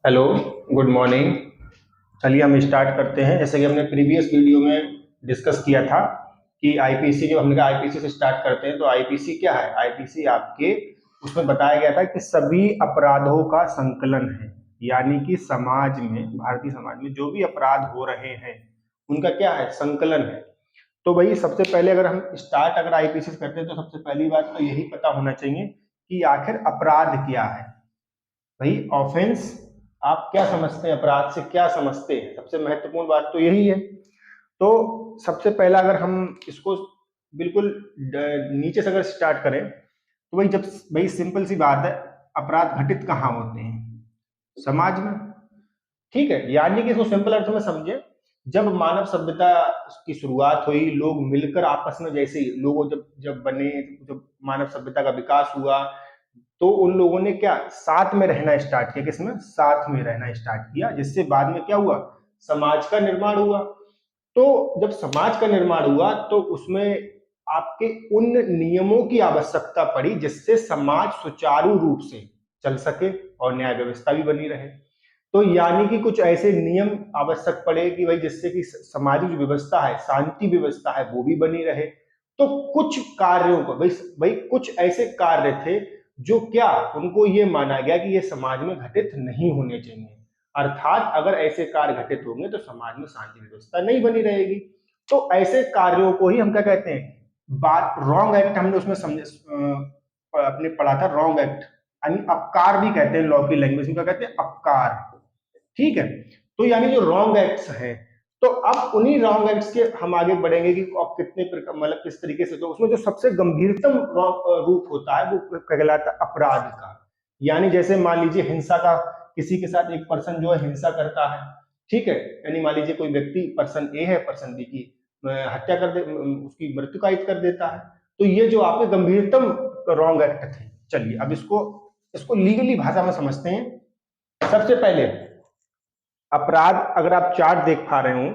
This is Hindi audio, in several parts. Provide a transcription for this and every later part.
Hello, good morning. चलिए हम स्टार्ट करते हैं। जैसे कि हमने प्रीवियस वीडियो में डिस्कस किया था कि आईपीसी, जो हमने कहा आईपीसी से स्टार्ट करते हैं, तो आईपीसी क्या है? आईपीसी आपके उसमें बताया गया था कि सभी अपराधों का संकलन है। यानी कि समाज में, भारतीय समाज में जो भी अपराध हो रहे हैं उनका क्या है? संकलन है। तो भाई सबसे पहले अगर हम स्टार्ट अगर आईपीसी से करते हैं तो सबसे पहली बात तो यही पता होना चाहिए कि आखिर अपराध क्या है। भाई ऑफेंस आप क्या समझते हैं? अपराध से क्या समझते हैं? सबसे महत्वपूर्ण बात तो यही है। तो सबसे पहला अगर हम इसको बिल्कुल नीचे से अगर स्टार्ट करें तो भाई सिंपल सी बात है, अपराध घटित कहाँ होते हैं? समाज में। ठीक है, यानी कि इसको सिंपल अर्थ में समझे, जब मानव सभ्यता की शुरुआत हुई, लोग मिलकर आपस में, जैसे ही लोगों जब जब बने, जब मानव सभ्यता का विकास हुआ, तो उन लोगों ने क्या साथ में रहना स्टार्ट किया? किसमें? साथ में रहना स्टार्ट किया, जिससे बाद में क्या हुआ? समाज का निर्माण हुआ। तो जब समाज का निर्माण हुआ तो उसमें आपके उन नियमों की आवश्यकता पड़ी जिससे समाज सुचारू रूप से चल सके और न्याय व्यवस्था भी बनी रहे। तो यानी कि कुछ ऐसे नियम आवश्यक पड़े कि भाई जिससे कि सामाजिक जो व्यवस्था है, शांति व्यवस्था है, वो भी बनी रहे। तो कुछ कार्यों को भाई भाई कुछ ऐसे कार्य थे जो क्या उनको ये माना गया कि ये समाज में घटित नहीं होने चाहिए। अर्थात अगर ऐसे कार्य घटित होंगे तो समाज में शांति व्यवस्था नहीं बनी रहेगी। तो ऐसे कार्यों को ही हम क्या कहते हैं? बात रॉन्ग एक्ट हमने उसमें समझे, अपने पढ़ा था रॉन्ग एक्ट, यानी अपकार भी कहते हैं। लॉ की लैंग्वेज में क्या कहते हैं? अपकार। ठीक है। तो यानी जो रॉन्ग एक्ट्स हैं, तो अब उन्हीं रॉन्ग एक्ट्स के हम आगे बढ़ेंगे कि अब कितने मतलब किस तरीके से। तो उसमें जो सबसे गंभीरतम रूप होता है वो कहलाता है अपराध का। यानी जैसे मान लीजिए हिंसा का, किसी के साथ एक पर्सन जो है हिंसा करता है, ठीक है, यानी मान लीजिए कोई व्यक्ति, पर्सन ए है, पर्सन बी की हत्या कर दे, उसकी मृत्यु कायित कर देता है। तो ये जो आपके गंभीरतम रॉन्ग एक्ट थे। चलिए अब इसको इसको लीगली भाषा में समझते हैं। सबसे पहले अपराध, अगर आप चार्ट देख पा रहे हो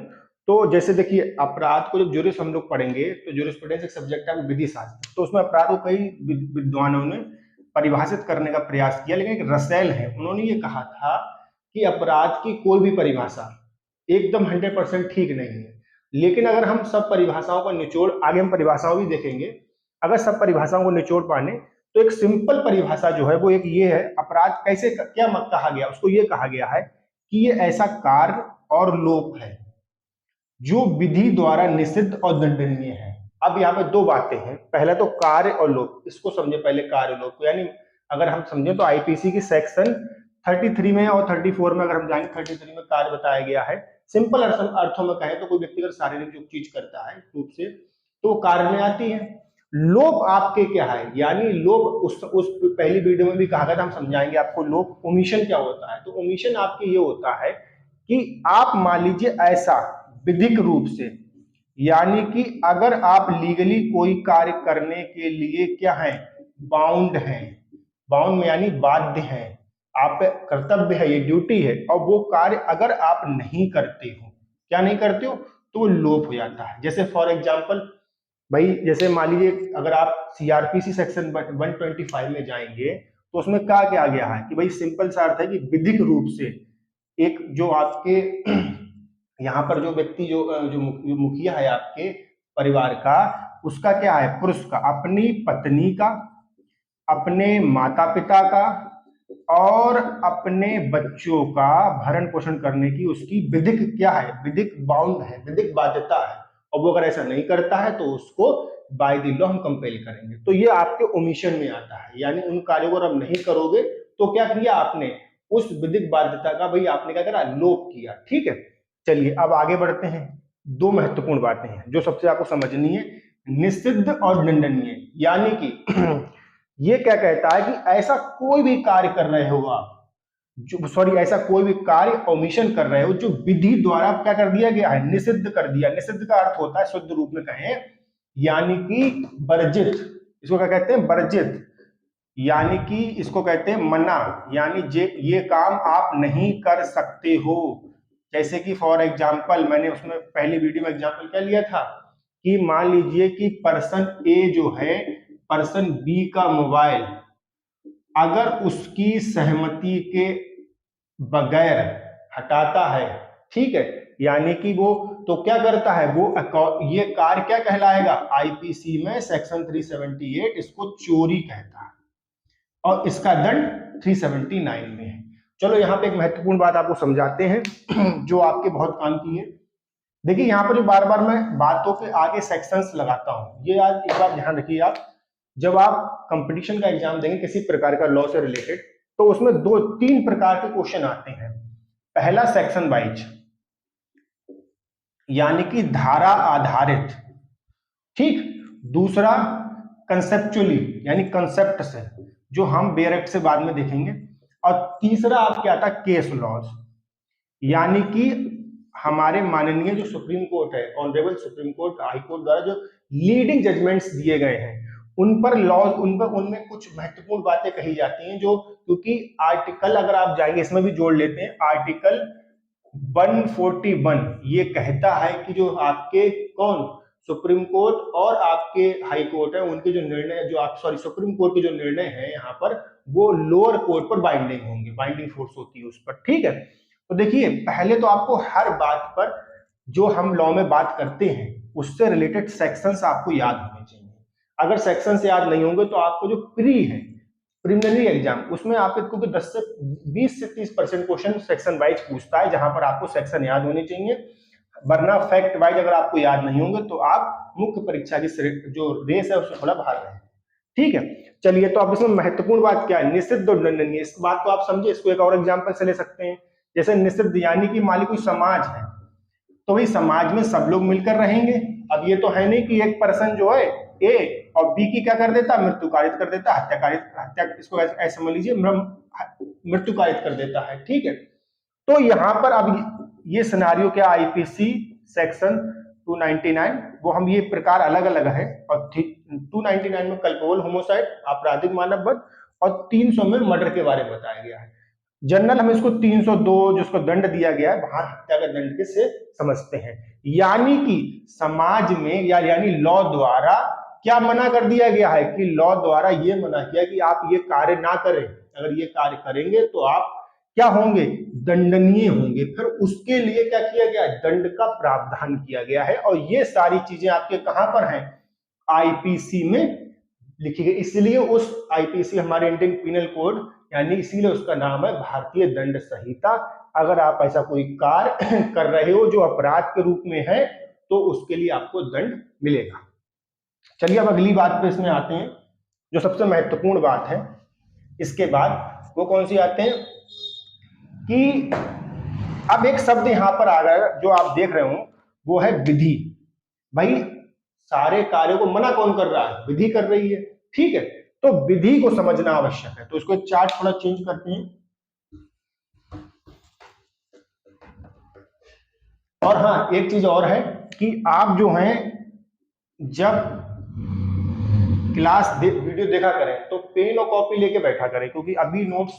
तो जैसे देखिए, अपराध को जब ज्यूरिस हम लोग पढ़ेंगे तो ज्यूरिस्प्रूडेंस एक सब्जेक्ट है, वो विधि शास्त्र, तो उसमें अपराध को कई विद्वानों ने परिभाषित करने का प्रयास किया, लेकिन एक रसेल है, उन्होंने ये कहा था कि अपराध की कोई भी परिभाषा एकदम 100% ठीक नहीं है। लेकिन अगर हम सब परिभाषाओं का निचोड़, आगे हम परिभाषाओं भी देखेंगे, अगर सब परिभाषाओं को निचोड़ पाने तो एक सिंपल परिभाषा जो है वो एक ये है, अपराध कैसे क्या मत कहा गया, उसको ये कहा गया है कि ये ऐसा कार्य और लोक है जो विधि द्वारा निषिद्ध और दंडनीय है। अब यहाँ पे दो बातें हैं, पहला तो कार्य और लोक, इसको समझे पहले कार्य लोक को। यानी अगर हम समझे तो आईपीसी की सेक्शन 33 में और 34 में, अगर हम जाएंगे 33 में कार्य बताया गया है। सिंपल अर्थों में कहें तो कोई व्यक्ति अगर शारीरिक जो चीज करता है रूप से, तो कार्य में आती है। लोप आपके क्या है? यानी लोप उस पहली वीडियो में भी कहा गया था, हम समझाएंगे आपको लोप ओमिशन क्या होता है। तो ओमिशन आपके ये होता है कि आप मान लीजिए ऐसा विधिक रूप से, यानी कि अगर आप लीगली कोई कार्य करने के लिए क्या है? बाउंड है। बाउंड में यानी बाध्य है, आप पे कर्तव्य है, ये ड्यूटी है, और वो कार्य अगर आप नहीं करते हो, क्या नहीं करते हो, तो वो लोप हो जाता है। जैसे फॉर एग्जाम्पल भाई, जैसे मान लीजिए अगर आप सीआरपीसी सेक्शन 125 में जाएंगे तो उसमें क्या क्या गया है कि भाई सिंपल सा अर्थ है कि विधिक रूप से एक जो आपके यहाँ पर जो व्यक्ति जो मुखिया है आपके परिवार का, उसका क्या है? पुरुष का अपनी पत्नी का, अपने माता पिता का और अपने बच्चों का भरण पोषण करने की उसकी विधिक क्या है? विधिक बाउंड है, विधिक बाध्यता है। और वो अगर ऐसा नहीं करता है तो उसको बाय द लॉ हम कंपेल करेंगे। तो ये आपके ओमिशन में आता है, यानी उन कार्यों को आप नहीं करोगे तो क्या किया आपने? उस विधिक बाध्यता का भाई आपने क्या करा? लोप किया। ठीक है। चलिए अब आगे बढ़ते हैं। दो महत्वपूर्ण बातें हैं जो सबसे आपको समझनी है, निषिद्ध और दंडनीय। यानी कि ये क्या कहता है कि ऐसा कोई भी कार्य कर रहे हो आप, जो सॉरी ऐसा कोई भी कार्य ओमिशन कर रहे हो जो विधि द्वारा क्या कर दिया गया है? निषिद्ध कर दिया। निषिद्ध का अर्थ होता है, शुद्ध रूप में कहें, यानी कि वर्जित। इसको क्या कहते हैं? वर्जित। यानी कि इसको कहते हैं मना, यानी ये काम आप नहीं कर सकते हो। जैसे कि फॉर एग्जाम्पल, मैंने उसमें पहली वीडियो में एग्जाम्पल क्या लिया था कि मान लीजिए कि पर्सन ए जो है, पर्सन बी का मोबाइल अगर उसकी सहमति के बगैर हटाता है, ठीक है, यानी कि वो तो क्या करता है वो, ये कार्य क्या कहलाएगा, आईपीसी में सेक्शन 378 इसको चोरी कहता है और इसका दंड 379 में है। चलो यहाँ पे एक महत्वपूर्ण बात आपको समझाते हैं जो आपके बहुत काम की है। देखिए यहाँ पर जो बार बार मैं बातों के आगे सेक्शंस लगाता हूँ, ये आज एक बार ध्यान रखिए आप, जब आप कंपटीशन का एग्जाम देंगे किसी प्रकार का लॉ से रिलेटेड, तो उसमें 2-3 प्रकार के क्वेश्चन आते हैं। पहला सेक्शन वाइज, यानी कि धारा आधारित, ठीक। दूसरा कंसेप्चुअली, यानी कंसेप्ट से, जो हम बेरेक्ट से बाद में देखेंगे। और तीसरा आपके आता केस लॉज, यानी कि हमारे माननीय जो सुप्रीम कोर्ट है, honourable supreme court, high court द्वारा जो लीडिंग जजमेंट्स दिए गए हैं उन पर लॉज, उनमें कुछ महत्वपूर्ण बातें कही जाती हैं, जो क्योंकि आर्टिकल अगर आप जाएंगे इसमें भी जोड़ लेते हैं, आर्टिकल 141 ये कहता है कि जो आपके कौन सुप्रीम कोर्ट और आपके हाई कोर्ट है उनके जो निर्णय, जो आप सुप्रीम कोर्ट के जो निर्णय है यहाँ पर वो लोअर कोर्ट पर बाइंडिंग होंगे, बाइंडिंग फोर्स होती है उस पर, ठीक है। तो देखिए पहले तो आपको हर बात पर जो हम लॉ में बात करते हैं उससे रिलेटेड सेक्शंस आपको याद होने चाहिए। अगर सेक्शंस याद नहीं होंगे तो आपको जो प्रीलिमिनरी एग्जाम उसमें आपको 10 से 20 से 30% क्वेश्चन सेक्शन वाइज पूछता है, जहां पर आपको सेक्शन याद होने चाहिए, वरना फैक्ट वाइज अगर आपको याद नहीं होंगे तो आप मुख्य परीक्षा की जो रेस है उससे थोड़ा बाहर रहे, ठीक है। चलिए तो अब इसमें महत्वपूर्ण बात क्या है, निषिद्ध और दंडनीय, इस बात को आप समझे, इसको एक और एग्जांपल से ले सकते हैं। जैसे निषिद्ध यानी कि मान ली कोई समाज है, तो भाई समाज में सब लोग मिलकर रहेंगे। अब ये तो है नहीं कि एक पर्सन जो है ए और बी की क्या कर देता, मृत्यु कारित कर देता, हत्या, इसको ऐसे समझ लीजिए मृत्यु कारित कर देता है, ठीक है। तो यहाँ पर अब ये सिनारियो क्या, आईपीसी सेक्शन 299 वो हम ये प्रकार अलग अलग है, और 299 में कल्पेबल होमोसाइड, आपराधिक मानव वध, और 300 में मर्डर के बारे में बताया गया है। जनरल हम इसको 302 जिसको दंड दिया गया है वहां हत्या का दंड के से समझते हैं। यानी कि समाज में यानी लॉ द्वारा क्या मना कर दिया गया है कि लॉ द्वारा ये मना किया कि आप ये कार्य ना करें, अगर ये कार्य करेंगे तो आप क्या होंगे, दंडनीय होंगे। फिर उसके लिए क्या किया गया, दंड का प्रावधान किया गया है, और ये सारी चीजें आपके कहां पर हैं, आईपीसी में लिखी गई। इसलिए उस आईपीसी हमारे इंडियन पिनल कोड, यानी इसीलिए उसका नाम है भारतीय दंड संहिता। अगर आप ऐसा कोई कार्य कर रहे हो जो अपराध के रूप में है तो उसके लिए आपको दंड मिलेगा। चलिए अब अगली बात पे इसमें आते हैं, जो सबसे महत्वपूर्ण बात है इसके बाद वो कौन सी आते हैं कि अब एक शब्द यहां पर आ रहा है जो आप देख रहे हो, वो है विधि। भाई सारे कार्यों को मना कौन कर रहा है, विधि कर रही है, ठीक है। तो विधि को समझना आवश्यक है, तो इसको एक चार्ट थोड़ा चेंज करते हैं। और हाँ एक चीज और है कि आप जो हैं जब क्लास वीडियो देखा करें तो पेन और कॉपी लेके बैठा करें, क्योंकि अभी नोट्स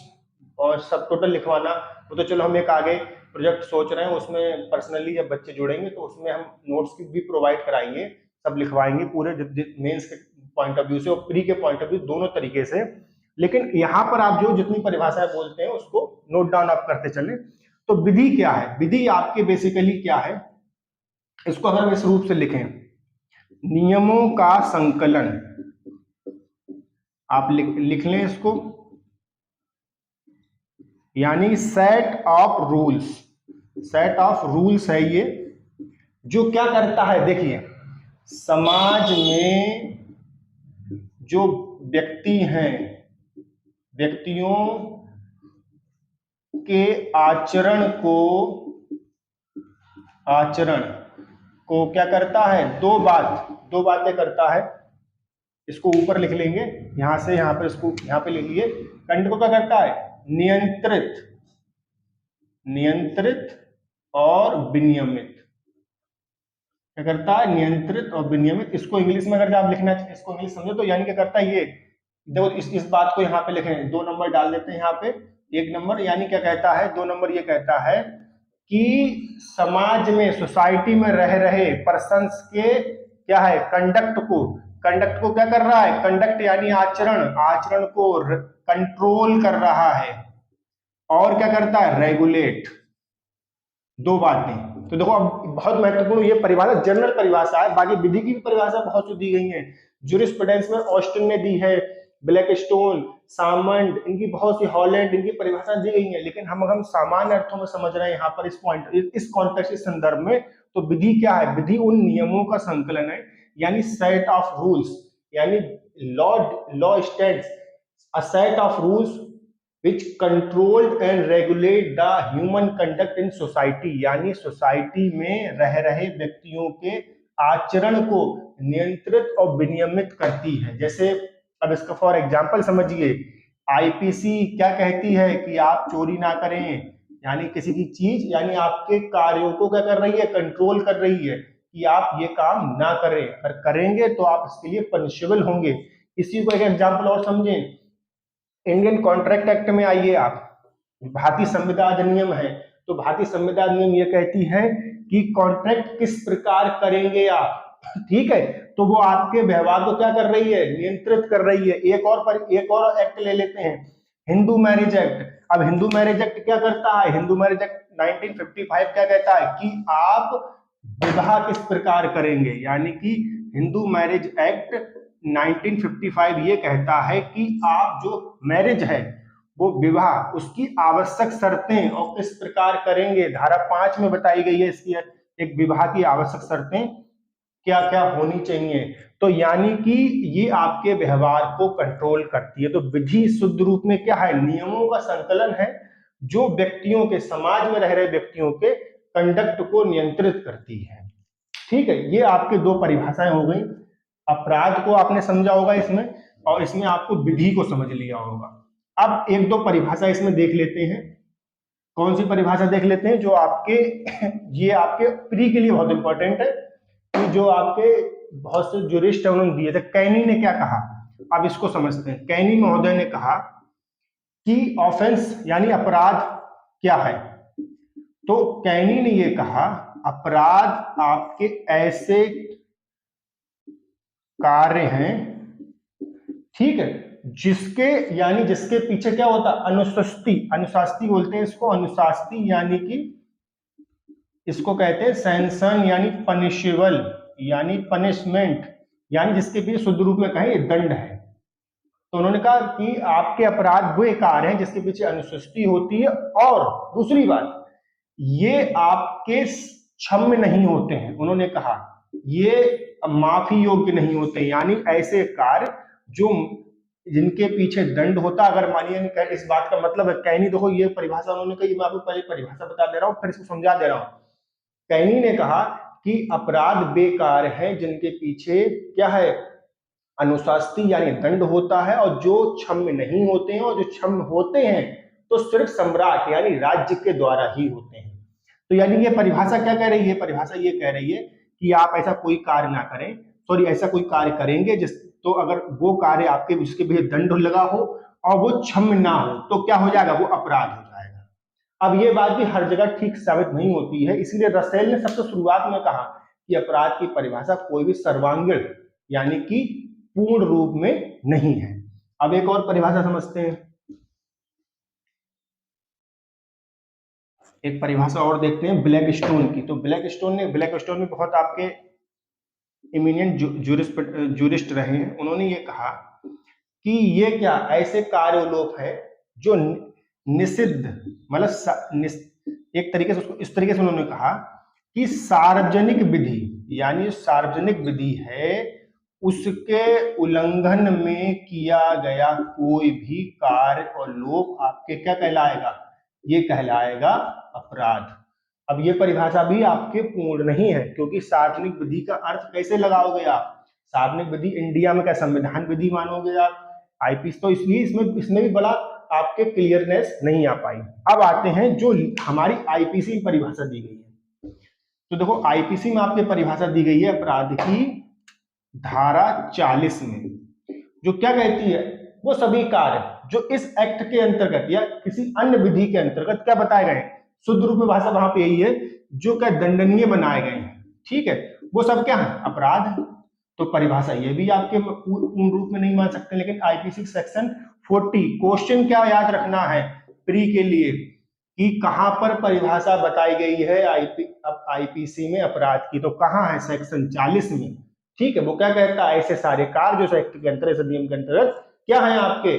और सब टोटल लिखवाना वो तो चलो हम एक आगे प्रोजेक्ट सोच रहे हैं, उसमें पर्सनली जब बच्चे जुड़ेंगे तो उसमें हम नोट्स की भी प्रोवाइड कराएंगे, सब लिखवाएंगे पूरे मेंस के पॉइंट ऑफ व्यू से और प्री के पॉइंट ऑफ व्यू, दोनों तरीके से। लेकिन यहाँ पर आप जो जितनी परिभाषाएं बोलते हैं उसको नोट डाउन आप करते चले। तो विधि क्या है, विधि आपके बेसिकली क्या है, इसको अगर हम इस रूप से लिखें, नियमों का संकलन, आप लिख लें इसको, यानी set of rules, set of rules है ये, जो क्या करता है, देखिए समाज में जो व्यक्ति हैं, व्यक्तियों के आचरण को क्या करता है, दो बातें करता है। इसको ऊपर लिख लेंगे, यहां से यहां पर, इसको यहां पे लिख लिए, कंड को क्या करता है, नियंत्रित और विनियमित, क्या करता है, नियंत्रित और विनियमित। इसको इंग्लिश में अगर आप लिखना चाहिए, इसको इंग्लिश समझो तो यानी क्या करता है, ये देखो इस बात को यहाँ पे लिखें, 2 नंबर डाल देते हैं यहाँ पे, 1 नंबर, यानी क्या कहता है, 2 नंबर ये कहता है कि समाज में, सोसाइटी में रह रहे पर्सन्स के क्या है, कंडक्ट को क्या कर रहा है, कंडक्ट यानी आचरण को कंट्रोल कर रहा है, और क्या करता है, रेगुलेट। दो बातें। तो देखो अब बहुत महत्वपूर्ण ये परिभाषा जनरल परिभाषा है, बाकी विधि की भी परिभाषा बहुत सी दी गई है। ज्यूरिस्प्रूडेंस में ऑस्टिन ने दी है, ब्लैकस्टोन, सामंड, इनकी बहुत सी, हॉलैंड, इनकी परिभाषा दी गई है। लेकिन हम सामान्य अर्थों में समझ रहे हैं यहाँ पर इस पॉइंट, इस कॉन्टेक्स्ट, इस संदर्भ में। तो विधि क्या है, विधि उन नियमों का संकलन है, यानी सेट ऑफ रूल्स, यानी law stats a set of rules which controlled and regulate the human conduct in society, यानी सोसाइटी में रह रहे व्यक्तियों के आचरण को नियंत्रित और विनियमित करती है। जैसे अब इसका फॉर एग्जांपल समझिए, आईपीसी क्या कहती है कि आप चोरी ना करें, यानी किसी की चीज, यानी आपके कार्यों को क्या कर रही है, कंट्रोल कर रही है कि आप ये काम ना करें, अगर करेंगे तो आप इसके लिए पनिशेबल होंगे। इसी को एक एग्जांपल और समझें, इंडियन कॉन्ट्रैक्ट एक्ट में आइए आप, भारतीय संविदा अधिनियम है, तो भारतीय संविदा अधिनियम ये कहती है कि कॉन्ट्रैक्ट किस प्रकार करेंगे आप, ठीक है, तो वो आपके व्यवहार को क्या कर रही है, नियंत्रित कर रही है। एक और एक्ट ले लेते हैं, हिंदू मैरिज एक्ट। अब हिंदू मैरिज एक्ट क्या करता है, हिंदू मैरिज एक्ट 1955 क्या कहता है कि आप विवाह किस प्रकार करेंगे, यानी कि हिंदू मैरिज एक्ट 1955 ये कहता है कि आप जो मैरिज है, वो विवाह, उसकी आवश्यक शर्तें और किस प्रकार करेंगे, धारा 5 में बताई गई है इसकी, एक विवाह की आवश्यक शर्तें क्या क्या होनी चाहिए। तो यानी कि ये आपके व्यवहार को कंट्रोल करती है। तो विधि शुद्ध रूप में क्या है, नियमों का संकलन है जो व्यक्तियों के, समाज में रह रहे व्यक्तियों के कंडक्ट को नियंत्रित करती है। ठीक है, ये आपके दो परिभाषाएं हो गई। अपराध को आपने समझा होगा इसमें, और इसमें आपको विधि को समझ लिया होगा। अब एक दो परिभाषा इसमें देख लेते हैं। कौन सी परिभाषा देख लेते हैं जो आपके ये आपके प्री के लिए बहुत इंपॉर्टेंट है, कि जो आपके बहुत से ज्यूरिस्ट है उन्होंने दिए थे। कैनी ने क्या कहा, अब इसको समझते हैं। कैनी महोदय ने कहा कि ऑफेंस यानी अपराध क्या है, तो कैनी ने ये कहा अपराध आपके ऐसे कार्य हैं, ठीक है, जिसके, यानी जिसके पीछे क्या होता है, अनुशास्ती, अनुशास्ती बोलते हैं इसको, अनुशास्ती यानी कि इसको कहते हैं सैंक्शन, यानी पनिशेबल, यानी पनिशमेंट, यानी जिसके पीछे शुद्ध रूप में कहें दंड है। तो उन्होंने कहा कि आपके अपराध वो कार्य हैं जिसके पीछे अनुशास्ती होती है, और दूसरी बात, ये आपके क्षम्य नहीं होते हैं। उन्होंने कहा ये माफी योग्य नहीं होते, यानी ऐसे कार्य जो जिनके पीछे दंड होता। अगर मानिए, इस बात का मतलब है, कैनी देखो ये परिभाषा उन्होंने कही, मैं आपको पहले परिभाषा बता दे रहा हूं, फिर इसको समझा दे रहा हूं। कैनी ने कहा कि अपराध बेकार है जिनके पीछे क्या है, अनुशास्ती यानी दंड होता है, और जो क्षम्य नहीं होते हैं, और जो क्षम्य होते हैं तो सिर्फ सम्राट यानी राज्य के द्वारा ही होते हैं। तो यानी ये परिभाषा क्या कह रही है, परिभाषा ये कह रही है कि आप ऐसा कोई कार्य ना करें, सॉरी ऐसा कोई कार्य करेंगे जिस, तो अगर वो कार्य आपके, जिसके भी दंड लगा हो और वो क्षम्य ना हो, तो क्या हो जाएगा, वो अपराध हो जाएगा। अब ये बात भी हर जगह ठीक साबित नहीं होती है, इसलिए रसेल ने सबसे शुरुआत में कहा कि अपराध की परिभाषा कोई भी सर्वांगीण यानी कि पूर्ण रूप में नहीं है। अब एक और परिभाषा समझते हैं, एक परिभाषा और देखते हैं ब्लैकस्टोन की। तो ब्लैकस्टोन में बहुत आपके इमिनेंट ज्यूरिस्ट रहे हैं। उन्होंने ये कहा कि ये क्या ऐसे कार्योलोप है जो निषिद्ध, मतलब एक तरीके से उसको इस तरीके से उन्होंने कहा कि सार्वजनिक विधि, यानी सार्वजनिक विधि है, उसके उल्लंघन में किया गया कोई भी कार्य और लोप आपके क्या कहलाएगा, ये कहलाएगा अपराध। अब ये परिभाषा भी आपके पूर्ण नहीं है, क्योंकि सार्वजनिक विधि का अर्थ कैसे लगाओगे आप, सार्वजनिक विधि इंडिया में क्या संविधान विधि मानोगे आप, आईपीसी, तो इसलिए इसमें भी बड़ा आपके क्लियरनेस नहीं आ पाई। अब आते हैं जो हमारी आईपीसी में परिभाषा दी गई है। तो देखो आईपीसी में आपके परिभाषा दी गई है अपराध की धारा 40 में, जो क्या कहती है, वो सभी कार्य जो इस एक्ट के अंतर्गत या किसी अन्य विधि के अंतर्गत क्या बताए गए, शुद्ध रूप में भाषा वहां पे यही है, जो क्या दंडनीय बनाए गए हैं, ठीक है, वो सब क्या है, अपराध। तो परिभाषा ये भी आपके पूर्ण रूप में नहीं मान सकते। लेकिन आईपीसी सेक्शन 40 क्वेश्चन क्या याद रखना है प्री के लिए कि कहां पर परिभाषा बताई गई है आईपीसी में अपराध की, तो कहां है, सेक्शन 40 में। ठीक है, वो क्या कहता है, ऐसे सारे कार्य जो एक्ट के अंतर्गत, इस अधिनियम के अंतर्गत क्या है आपके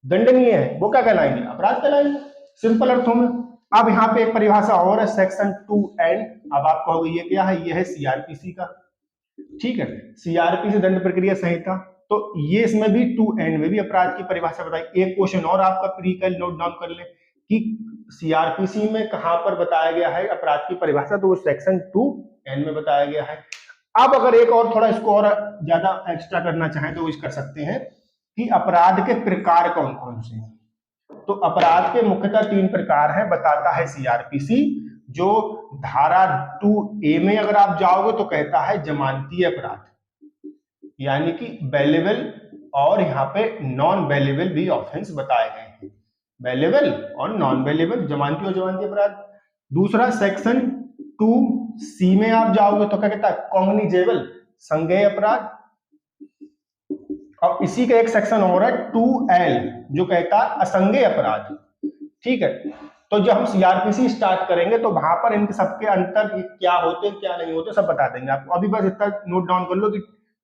दंडनीय है, वो क्या कहलाएंगे, अपराध कहलाएंगे, सिंपल अर्थों में। अब यहाँ पे एक परिभाषा और है, सेक्शन 2N। अब आप कहोगे ये क्या है, ये है सीआरपीसी का। ठीक है, सीआरपीसी दंड प्रक्रिया संहिता, तो ये इसमें भी 2N में भी अपराध की परिभाषा बताई। एक क्वेश्चन और आपका प्री का नोट डाउन कर ले कि सीआरपीसी में कहां पर बताया गया है अपराध की परिभाषा, तो वो सेक्शन 2N में बताया गया है। अब अगर एक और थोड़ा इसको और ज्यादा एक्स्ट्रा करना चाहें तो इस कर सकते हैं कि अपराध के प्रकार कौन कौन से हैं। तो अपराध के मुख्यतः 3 प्रकार हैं, बताता है सीआरपीसी। जो धारा 2A में अगर आप जाओगे तो कहता है जमानतीय अपराध, यानी कि बेलेबल और यहाँ पे नॉन बेलेबल भी ऑफेंस बताए गए हैं, बेलेबल और नॉन बेलेबल, जमानती और जमानती अपराध। दूसरा सेक्शन 2C में आप जाओगे तो क्या कहता है, कॉग्निजेबल, संज्ञेय अपराध। और इसी का एक सेक्शन और है 2L जो कहता है असंज्ञेय अपराध। ठीक है, तो जब हम सीआरपीसी स्टार्ट करेंगे तो वहां पर इनके सबके अंतर क्या होते हैं क्या नहीं होते सब बता देंगे आपको। अभी बस इतना नोट डाउन कर लो कि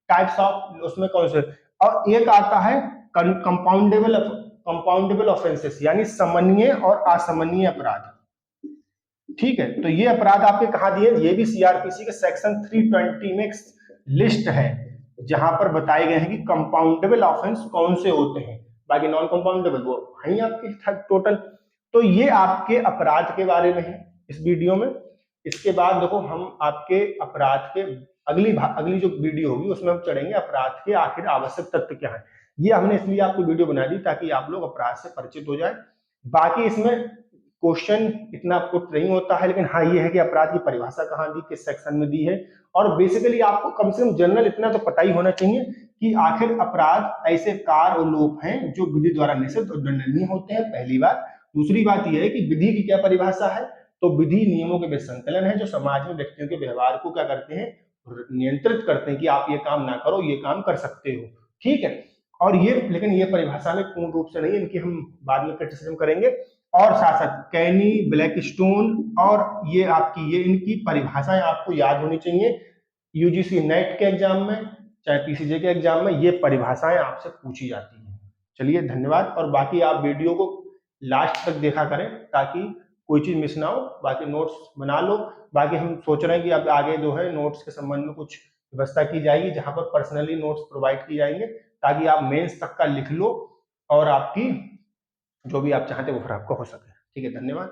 टाइप्स ऑफ उसमें कौन से। और एक आता है कंपाउंडेबल ऑफेंसेस, यानी समन्वय और असमन्वय अपराध। ठीक है, तो ये अपराध आपके कहाँ दिए, ये भी सीआरपीसी के सेक्शन 320 में लिस्ट है जहां पर बताए गए हैं कि कंपाउंडेबल ऑफेंस कौन से होते हैं, बाकी नॉन कंपाउंडेबल वो है आपके टोटल। तो ये आपके अपराध के बारे में है इस वीडियो में। इसके बाद देखो हम आपके अपराध के अगली जो वीडियो होगी उसमें हम चढ़ेंगे अपराध के आखिर आवश्यक तत्व क्या है। ये हमने इसलिए आपको वीडियो बना दी ताकि आप लोग अपराध से परिचित हो जाए। बाकी इसमें क्वेश्चन इतना पुट नहीं होता है, लेकिन हाँ ये है कि अपराध की परिभाषा कहाँ दी, किस सेक्शन में दी है। और बेसिकली आपको कम से कम जनरल इतना तो पता ही होना चाहिए कि आखिर अपराध ऐसे कार्य और लोप हैं जो विधि द्वारा निषिद्ध और दंडनीय होते हैं, पहली बात। दूसरी बात यह है कि विधि की क्या परिभाषा है, तो विधि नियमों के बीच संकलन है जो समाज में व्यक्तियों के व्यवहार को क्या करते हैं, नियंत्रित करते हैं कि आप ये काम ना करो, ये काम कर सकते हो। ठीक है, और ये लेकिन ये परिभाषा में पूर्ण रूप से नहीं, इनकी हम बाद में क्रिटिसिज्म करेंगे। और साथ साथ कैनी, ब्लैकस्टोन और ये आपकी ये इनकी परिभाषाएं आपको याद होनी चाहिए। यूजीसी नेट के एग्जाम में चाहे पीसीजे के एग्जाम में ये परिभाषाएं आपसे पूछी जाती हैं। चलिए धन्यवाद, और बाकी आप वीडियो को लास्ट तक देखा करें ताकि कोई चीज मिस ना हो। बाकी नोट्स बना लो। बाकी हम सोच रहे हैं कि अब आगे जो है नोट्स के संबंध में कुछ व्यवस्था की जाएगी जहां पर पर्सनली नोट्स प्रोवाइड की जाएंगे ताकि आप मेंस तक का लिख लो और आपकी जो भी आप चाहते हैं वो फिर आपको हो सके। ठीक है, धन्यवाद।